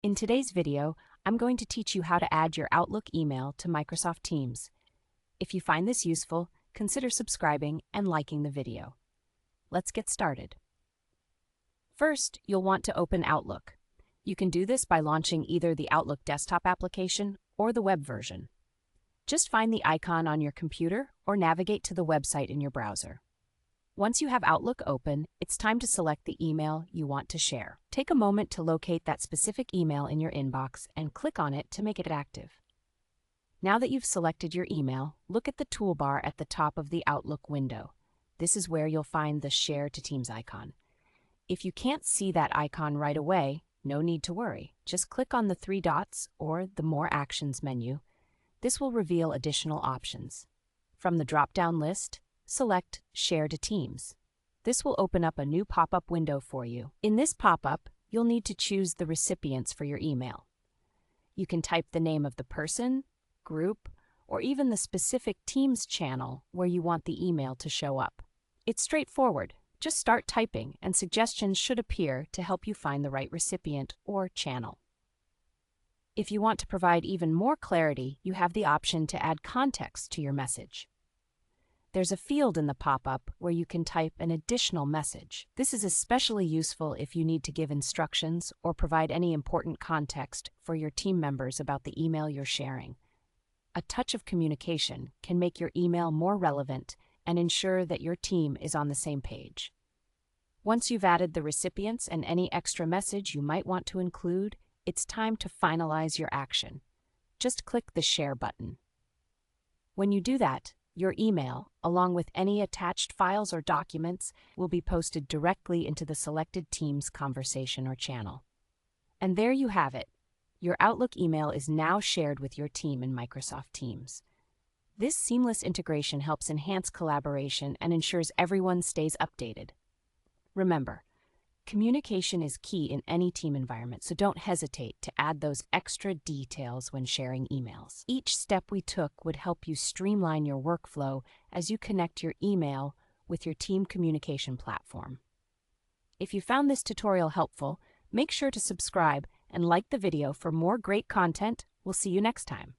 In today's video, I'm going to teach you how to add your Outlook email to Microsoft Teams. If you find this useful, consider subscribing and liking the video. Let's get started. First, you'll want to open Outlook. You can do this by launching either the Outlook desktop application or the web version. Just find the icon on your computer or navigate to the website in your browser. Once you have Outlook open, it's time to select the email you want to share. Take a moment to locate that specific email in your inbox and click on it to make it active. Now that you've selected your email, look at the toolbar at the top of the Outlook window. This is where you'll find the Share to Teams icon. If you can't see that icon right away, no need to worry. Just click on the three dots or the More Actions menu. This will reveal additional options. From the drop-down list, select Share to Teams. This will open up a new pop-up window for you. In this pop-up, you'll need to choose the recipients for your email. You can type the name of the person, group, or even the specific Teams channel where you want the email to show up. It's straightforward. Just start typing, and suggestions should appear to help you find the right recipient or channel. If you want to provide even more clarity, you have the option to add context to your message. There's a field in the pop-up where you can type an additional message. This is especially useful if you need to give instructions or provide any important context for your team members about the email you're sharing. A touch of communication can make your email more relevant and ensure that your team is on the same page. Once you've added the recipients and any extra message you might want to include, it's time to finalize your action. Just click the Share button. When you do that, your email, along with any attached files or documents, will be posted directly into the selected team's conversation or channel. And there you have it. Your Outlook email is now shared with your team in Microsoft Teams. This seamless integration helps enhance collaboration and ensures everyone stays updated. Remember, communication is key in any team environment, so don't hesitate to add those extra details when sharing emails. Each step we took would help you streamline your workflow as you connect your email with your team communication platform. If you found this tutorial helpful, make sure to subscribe and like the video for more great content. We'll see you next time.